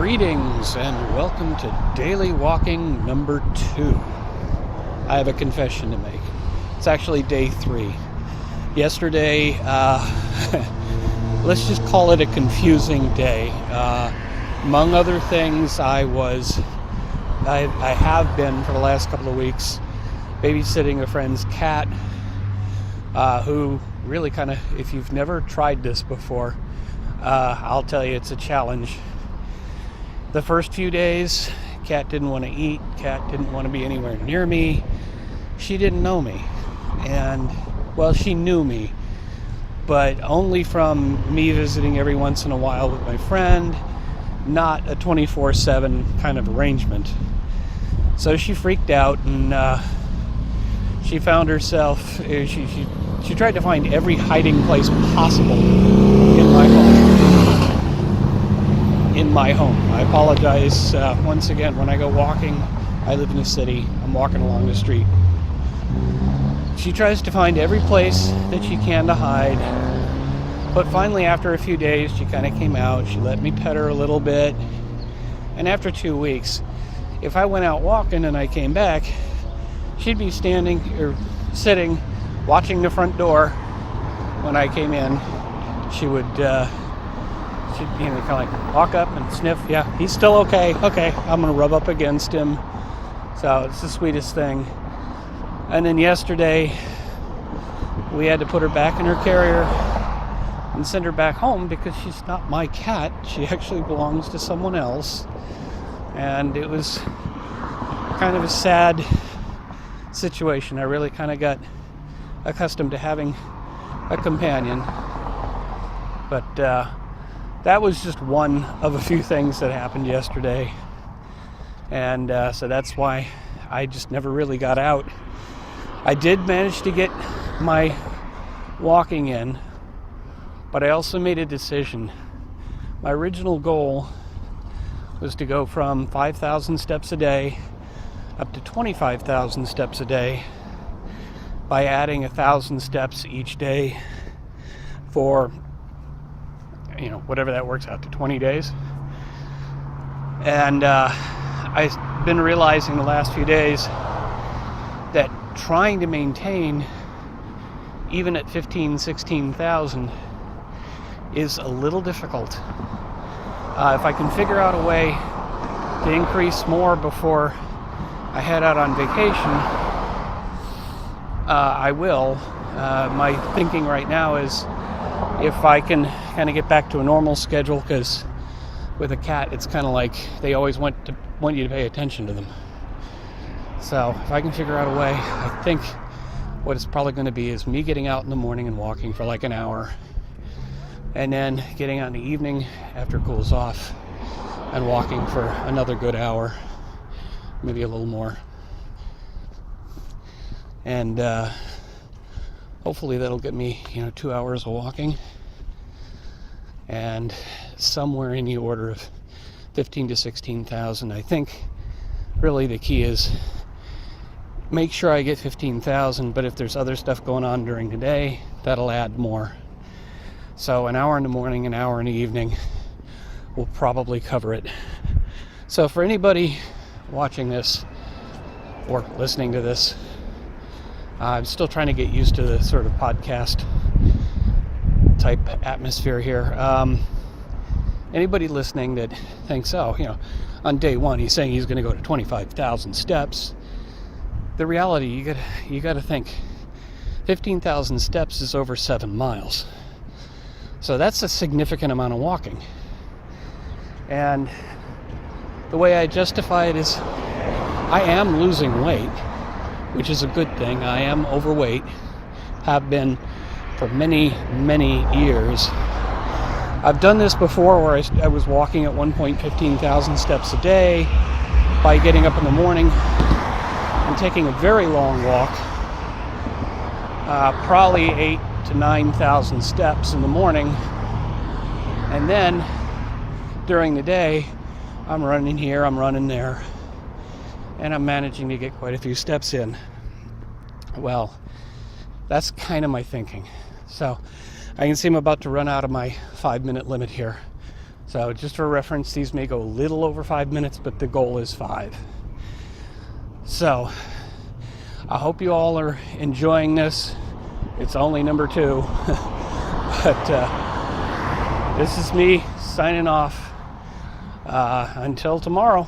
Greetings and welcome to Daily Walking number 2. I have a confession to make. It's actually day 3. Yesterday, let's just call it a confusing day. Among other things, I have been for the last couple of weeks babysitting a friend's cat, who really kind of, if you've never tried this before, I'll tell you it's a challenge. The first few days, cat didn't want to eat, cat didn't want to be anywhere near me. She didn't know me. And, well, she knew me, but only from me visiting every once in a while with my friend, not a 24/7 kind of arrangement. So she freaked out and she found herself, she tried to find every hiding place possible in my home. I apologize once again. When I go walking, I live in a city, I'm walking along the street. She tries to find every place that she can to hide, but finally after a few days she kind of came out. She let me pet her a little bit, and after 2 weeks, if I went out walking and I came back, she'd be standing or sitting watching the front door. When I came in, she would she'd kind of like walk up and sniff. Yeah, he's still okay. Okay, I'm gonna rub up against him. So it's the sweetest thing. And then yesterday, we had to put her back in her carrier and send her back home because she's not my cat. She actually belongs to someone else. And it was kind of a sad situation. I really kind of got accustomed to having a companion. But that was just one of a few things that happened yesterday. And so that's why I just never really got out. I did manage to get my walking in, but I also made a decision. My original goal was to go from 5,000 steps a day up to 25,000 steps a day by adding 1,000 steps each day for, whatever that works out to, 20 days. And I've been realizing the last few days that trying to maintain even at 16,000 is a little difficult. If I can figure out a way to increase more before I head out on vacation, I will. My thinking right now is if I can kind of get back to a normal schedule, because with a cat it's kind of like they always want you to pay attention to them. So if I can figure out a way, I think what it's probably going to be is me getting out in the morning and walking for like an hour, and then getting out in the evening after it cools off and walking for another good hour, maybe a little more. And hopefully that'll get me 2 hours of walking, and somewhere in the order of 15 to 16,000. I think really the key is make sure I get 15,000, but if there's other stuff going on during the day, that'll add more. So an hour in the morning, an hour in the evening will probably cover it. So for anybody watching this or listening to this, I'm still trying to get used to the sort of podcast type atmosphere here. Anybody listening that thinks, on day 1 he's saying he's going to go to 25,000 steps. The reality, you got to think 15,000 steps is over 7 miles. So that's a significant amount of walking. And the way I justify it is I am losing weight, which is a good thing. I am overweight, have been for many, many years. I've done this before where I was walking at one point 15,000 steps a day by getting up in the morning and taking a very long walk, probably 8,000 to 9,000 steps in the morning, and then during the day I'm running here, I'm running there, and I'm managing to get quite a few steps in. Well, that's kind of my thinking. So I can see I'm about to run out of my 5-minute limit here. So just for reference, these may go a little over 5 minutes, but the goal is 5. So I hope you all are enjoying this. It's only number 2. But this is me signing off until tomorrow.